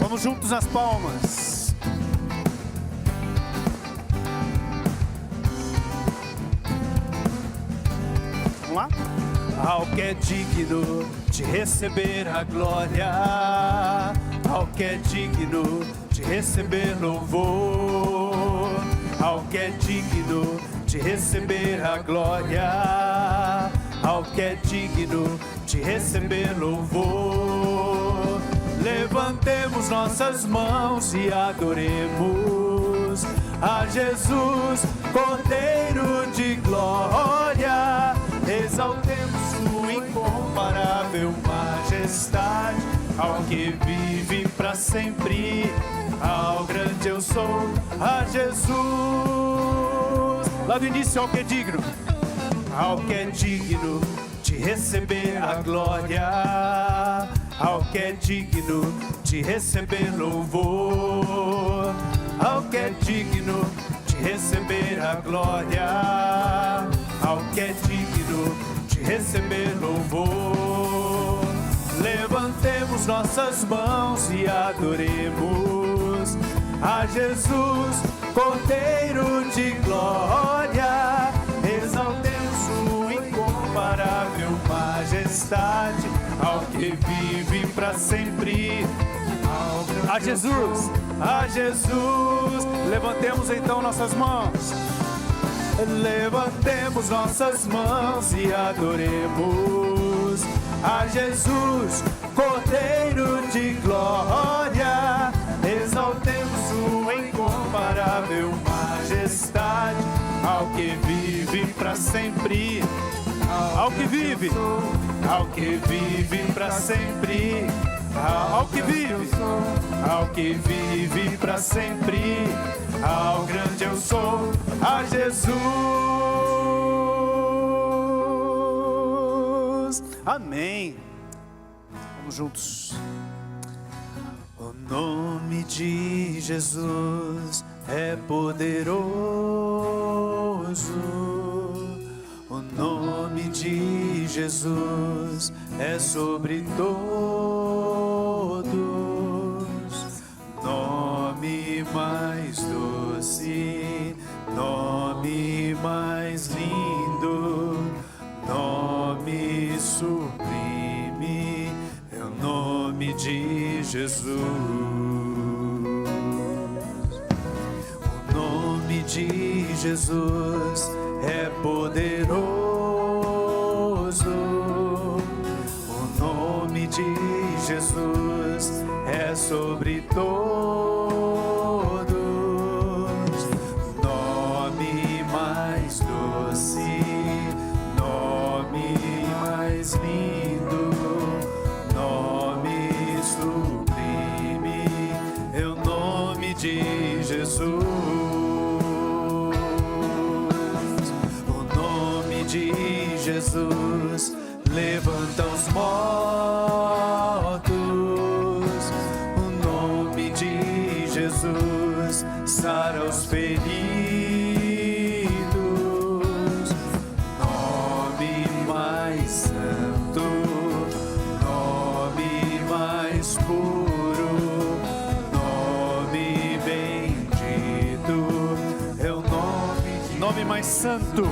Vamos juntos nas palmas. Vamos lá? Ao que é digno de receber a glória, ao que é digno de receber louvor, ao que é digno de receber a glória, ao que é digno de receber louvor. Levantemos nossas mãos e adoremos a Jesus, Cordeiro de glória. Exaltemos sua incomparável majestade, ao que vive para sempre, ao grande eu sou, a Jesus. Lá do início, ao que é digno de receber a glória, ao que é digno de receber louvor, ao que é digno de receber a glória, ao que é digno de receber louvor. Levantemos nossas mãos e adoremos a Jesus, Cordeiro de glória. Exaltemos sua incomparável majestade, ao que vive para sempre, a Jesus, a Jesus. Levantemos então nossas mãos, levantemos nossas mãos e adoremos a Jesus, Cordeiro de glória. Exaltemos sua incomparável majestade, ao que vive para sempre, ao que vive para sempre, ao que vive para sempre, ao grande eu sou, a Jesus. Amém. Vamos juntos. O nome de Jesus é poderoso. O nome de Jesus é sobre todos. Nome mais doce, nome mais lindo, nome sublime, é o nome de Jesus. O nome de Jesus é poderoso. O nome de Jesus é sobre todos. Nome mais doce, nome mais lindo, nome sublime, é o nome de Jesus. Jesus levanta os mortos, o nome de Jesus sara os feridos, nome mais santo, nome mais puro, nome bendito, é o nome mais santo.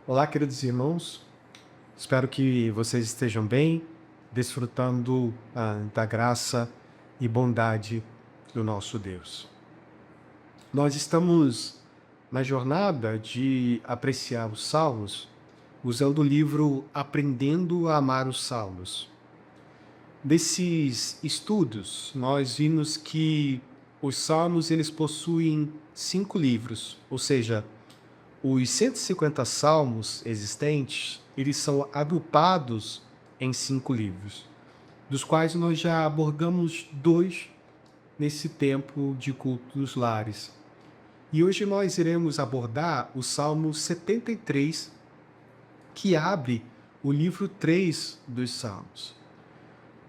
Olá, queridos irmãos, espero que vocês estejam bem, desfrutando da graça e bondade do nosso Deus. Nós estamos na jornada de apreciar os Salmos, usando o livro Aprendendo a Amar os Salmos. Desses estudos, nós vimos que os Salmos eles possuem 5 livros, ou seja, os 150 salmos existentes, eles são agrupados em 5 livros, dos quais nós já abordamos 2 nesse tempo de culto dos lares. E hoje nós iremos abordar o Salmo 73, que abre o livro 3 dos Salmos.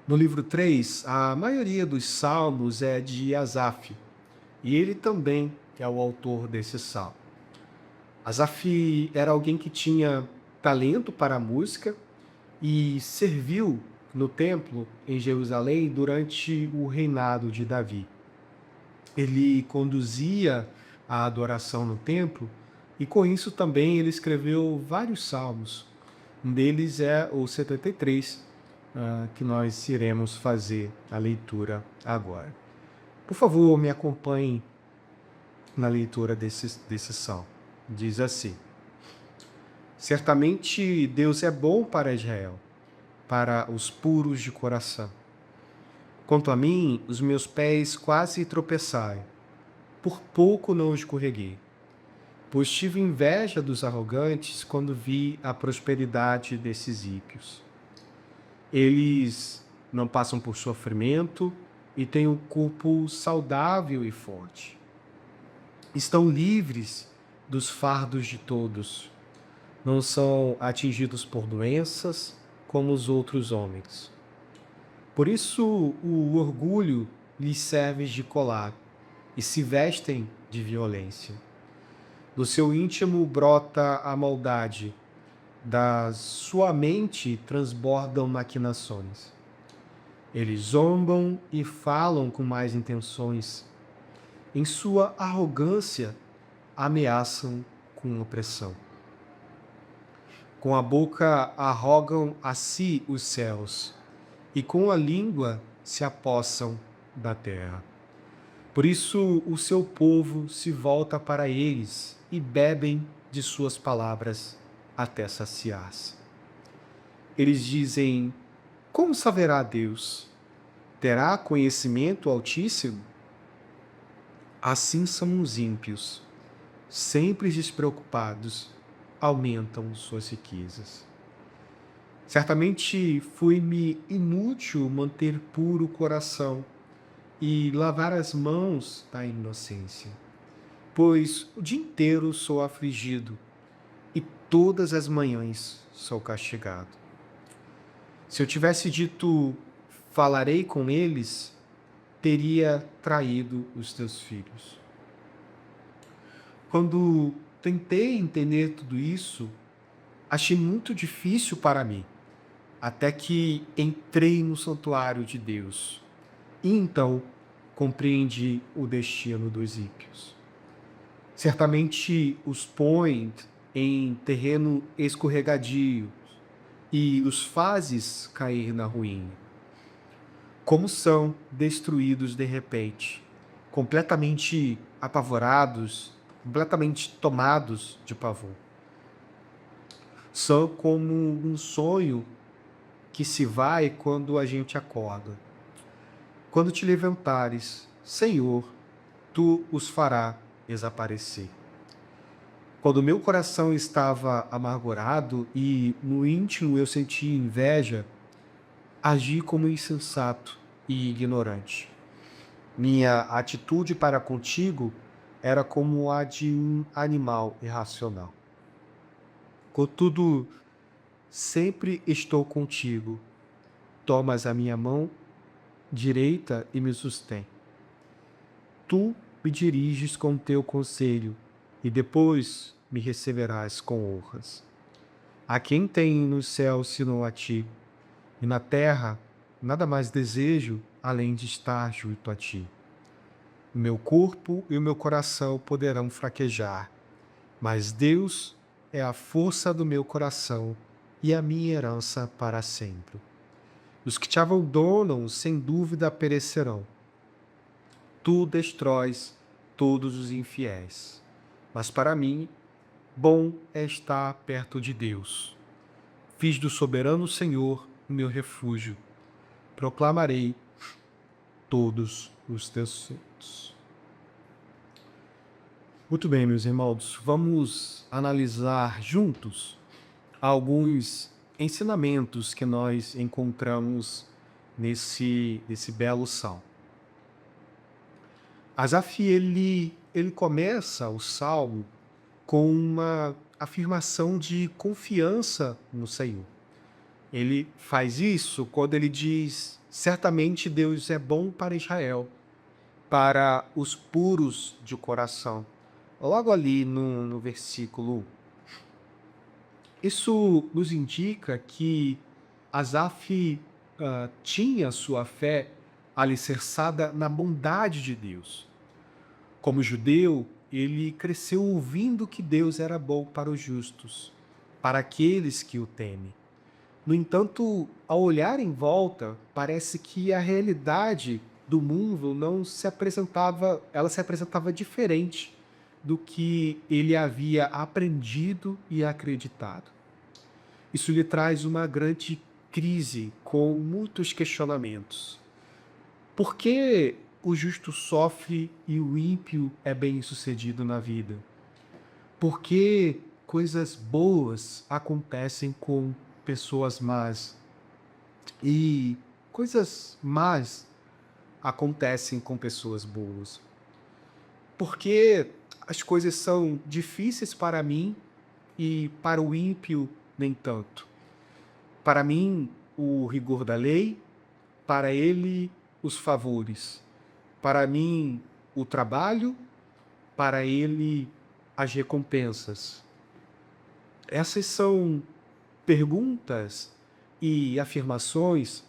No livro 3, a maioria dos salmos é de Asaf, e ele também é o autor desse salmo. Asaf era alguém que tinha talento para a música e serviu no templo em Jerusalém durante o reinado de Davi. Ele conduzia a adoração no templo e com isso também ele escreveu vários salmos. Um deles é o 73, que nós iremos fazer a leitura agora. Por favor, me acompanhe na leitura desse salmo. Diz assim: Certamente Deus é bom para Israel, para os puros de coração. Quanto a mim, os meus pés quase tropeçaram, por pouco não escorreguei, pois tive inveja dos arrogantes quando vi a prosperidade desses ímpios. Eles não passam por sofrimento e têm um corpo saudável e forte. Estão livres dos fardos de todos. Não são atingidos por doenças como os outros homens. Por isso o orgulho lhes serve de colar e se vestem de violência. Do seu íntimo brota a maldade, da sua mente transbordam maquinações. Eles zombam e falam com más intenções. Em sua arrogância, ameaçam com opressão. Com a boca arrogam a si os céus, e com a língua se apossam da terra. Por isso o seu povo se volta para eles e bebem de suas palavras até saciar-se. Eles dizem: como saberá Deus? Terá conhecimento o Altíssimo? Assim são os ímpios, sempre despreocupados, aumentam suas riquezas. Certamente foi-me inútil manter puro o coração e lavar as mãos da inocência, pois o dia inteiro sou afligido e todas as manhãs sou castigado. Se eu tivesse dito, falarei com eles, teria traído os teus filhos. Quando tentei entender tudo isso, achei muito difícil para mim, até que entrei no santuário de Deus e então compreendi o destino dos ímpios. Certamente os põe em terreno escorregadio e os fazes cair na ruína. Como são destruídos de repente, completamente apavorados, completamente tomados de pavor. São como um sonho que se vai quando a gente acorda. Quando te levantares, Senhor, tu os fará desaparecer. Quando meu coração estava amargurado e no íntimo eu sentia inveja, agi como insensato e ignorante. Minha atitude para contigo era como a de um animal irracional. Contudo, sempre estou contigo. Tomas a minha mão direita e me sustém. Tu me diriges com teu conselho e depois me receberás com honras. A quem tem no céu senão a ti, e na terra nada mais desejo além de estar junto a ti. O meu corpo e o meu coração poderão fraquejar, mas Deus é a força do meu coração e a minha herança para sempre. Os que te abandonam, sem dúvida, perecerão. Tu destróis todos os infiéis. Mas para mim, bom é estar perto de Deus. Fiz do soberano Senhor o meu refúgio. Proclamarei todos os teus feitos. Muito bem, meus irmãos, vamos analisar juntos alguns ensinamentos que nós encontramos nesse belo salmo. Asaf, ele ele começa o salmo com uma afirmação de confiança no Senhor. Ele faz isso quando ele diz: certamente Deus é bom para Israel, para os puros de coração. Logo ali no versículo 1. Isso nos indica que Asaf tinha sua fé alicerçada na bondade de Deus. Como judeu, ele cresceu ouvindo que Deus era bom para os justos, para aqueles que o temem. No entanto, ao olhar em volta, parece que a realidade do mundo não se apresentava, ela se apresentava diferente do que ele havia aprendido e acreditado. Isso lhe traz uma grande crise com muitos questionamentos. Por que o justo sofre e o ímpio é bem-sucedido na vida? Por que coisas boas acontecem com pessoas más e coisas más acontecem com pessoas boas? Por que as coisas são difíceis para mim e para o ímpio nem tanto? Para mim, o rigor da lei, para ele, os favores. Para mim, o trabalho, para ele, as recompensas. Essas são perguntas e afirmações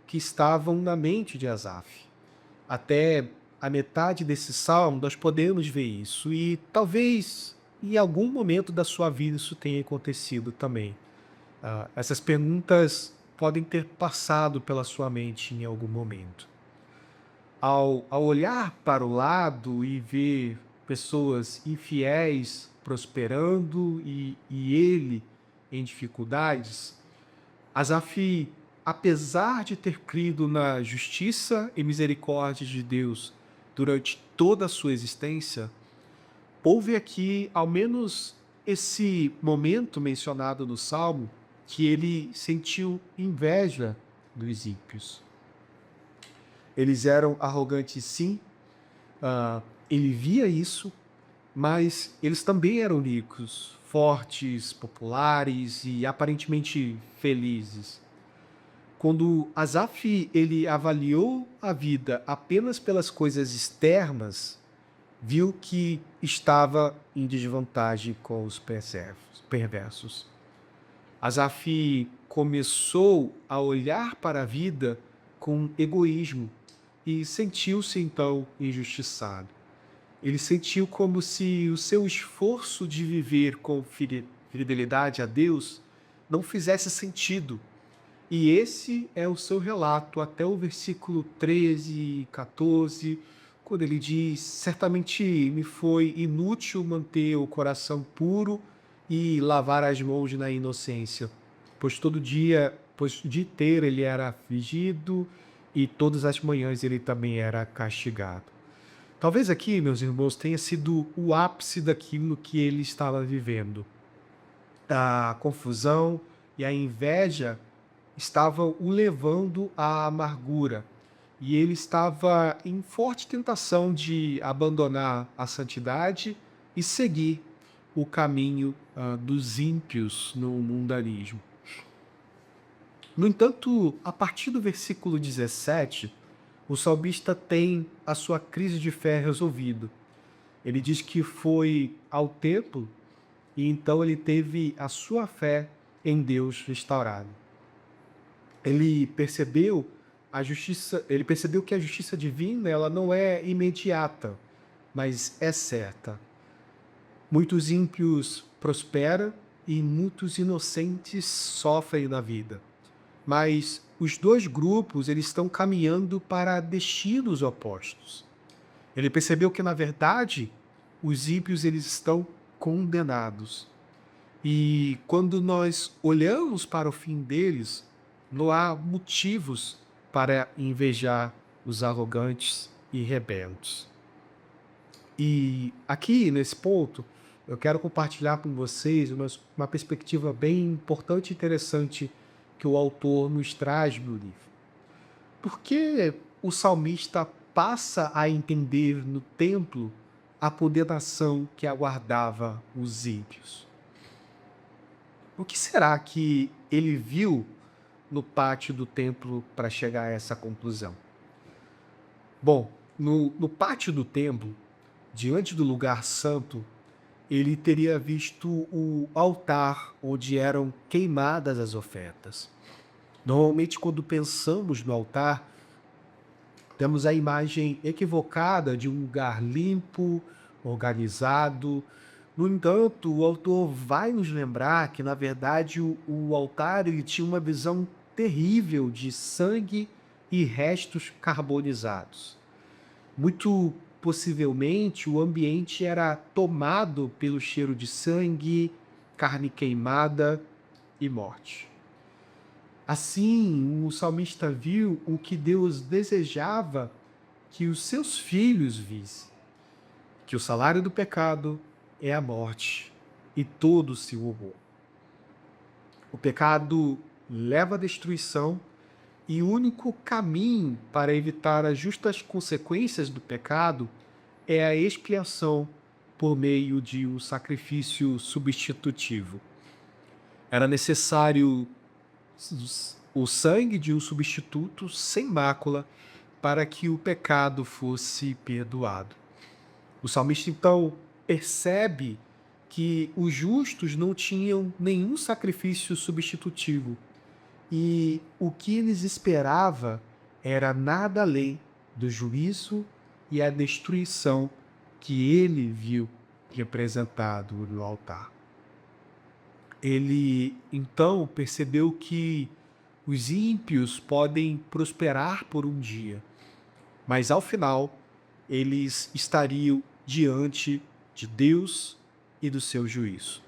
que estavam na mente de Asaf. Até a metade desse salmo nós podemos ver isso, e talvez em algum momento da sua vida isso tenha acontecido também. Essas perguntas podem ter passado pela sua mente em algum momento. Ao olhar para o lado e ver pessoas infiéis prosperando e ele em dificuldades, Asaf, apesar de ter crido na justiça e misericórdia de Deus durante toda a sua existência, houve aqui, ao menos esse momento mencionado no Salmo, que ele sentiu inveja dos ímpios. Eles eram arrogantes, sim, ele via isso, mas eles também eram ricos, fortes, populares e aparentemente felizes. Quando Asaf ele avaliou a vida apenas pelas coisas externas, viu que estava em desvantagem com os perversos. Asaf começou a olhar para a vida com egoísmo e sentiu-se então injustiçado. Ele sentiu como se o seu esforço de viver com fidelidade a Deus não fizesse sentido. E esse é o seu relato até o versículo 13 e 14, quando ele diz: certamente me foi inútil manter o coração puro e lavar as mãos na inocência, pois o dia inteiro ele era afligido e todas as manhãs ele também era castigado. Talvez aqui, meus irmãos, tenha sido o ápice daquilo que ele estava vivendo. A confusão e a inveja estavam o levando à amargura. E ele estava em forte tentação de abandonar a santidade e seguir o caminho dos ímpios no mundanismo. No entanto, a partir do versículo 17, o salmista tem a sua crise de fé resolvida. Ele diz que foi ao templo e então ele teve a sua fé em Deus restaurada. Ele percebeu que a justiça divina ela não é imediata, mas é certa. Muitos ímpios prosperam e muitos inocentes sofrem na vida. Mas os dois grupos eles estão caminhando para destinos opostos. Ele percebeu que, na verdade, os ímpios eles estão condenados. E quando nós olhamos para o fim deles, não há motivos para invejar os arrogantes e rebeldes. E aqui, nesse ponto, eu quero compartilhar com vocês uma perspectiva bem importante e interessante que o autor nos traz no livro. Por que o salmista passa a entender no templo a condenação que aguardava os ímpios. O que será que ele viu no pátio do templo para chegar a essa conclusão? Bom, no pátio do templo, diante do lugar santo, ele teria visto o altar onde eram queimadas as ofertas. Normalmente, quando pensamos no altar, temos a imagem equivocada de um lugar limpo, organizado. No entanto, o autor vai nos lembrar que, na verdade, o altar ele tinha uma visão terrível de sangue e restos carbonizados. Muito possivelmente, o ambiente era tomado pelo cheiro de sangue, carne queimada e morte. Assim, o salmista viu o que Deus desejava que os seus filhos vissem, que o salário do pecado é a morte e todo o seu horror. O pecado leva à destruição e o único caminho para evitar as justas consequências do pecado é a expiação por meio de um sacrifício substitutivo. Era necessário o sangue de um substituto sem mácula para que o pecado fosse perdoado. O salmista, então, percebe que os justos não tinham nenhum sacrifício substitutivo e o que eles esperava era nada além do juízo e a destruição que ele viu representado no altar. Ele, então, percebeu que os ímpios podem prosperar por um dia, mas ao final eles estariam diante de Deus e do seu juízo.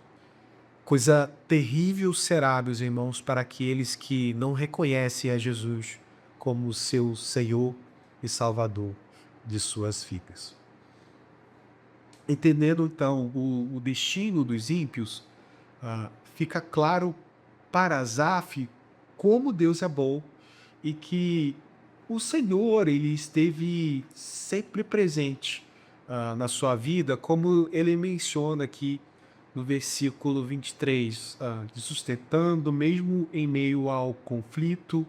Coisa terrível será, meus irmãos, para aqueles que não reconhecem a Jesus como seu Senhor e Salvador de suas vidas. Entendendo, então, o destino dos ímpios, fica claro para Asaf como Deus é bom e que o Senhor ele esteve sempre presente na sua vida, como ele menciona aqui no versículo 23, de sustentando mesmo em meio ao conflito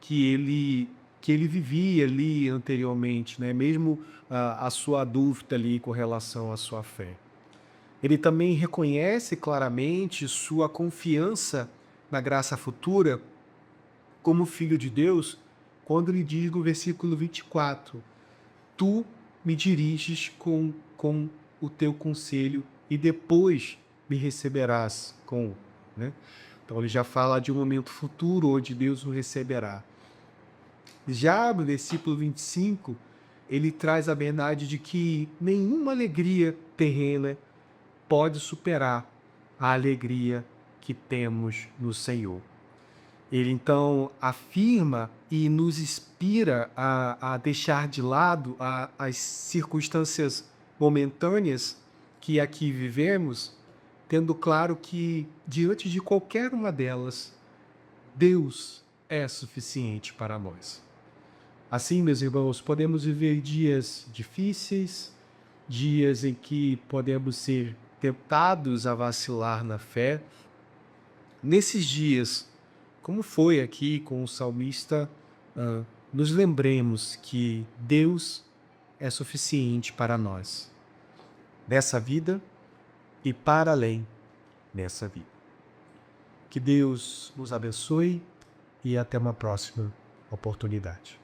que ele vivia ali anteriormente, né? Mesmo a sua dúvida ali com relação à sua fé. Ele também reconhece claramente sua confiança na graça futura como filho de Deus, quando ele diz no versículo 24, tu me diriges com o teu conselho e depois me receberás com, né? Então ele já fala de um momento futuro onde Deus o receberá. Já no versículo 25, ele traz a verdade de que nenhuma alegria terrena pode superar a alegria que temos no Senhor. Ele então afirma e nos inspira a deixar de lado as circunstâncias momentâneas que aqui vivemos, tendo claro que diante de qualquer uma delas, Deus é suficiente para nós. Assim, meus irmãos, podemos viver dias difíceis, dias em que podemos ser tentados a vacilar na fé. Nesses dias, como foi aqui com o salmista, nos lembremos que Deus é suficiente para nós, nessa vida e para além dessa vida. Que Deus nos abençoe e até uma próxima oportunidade.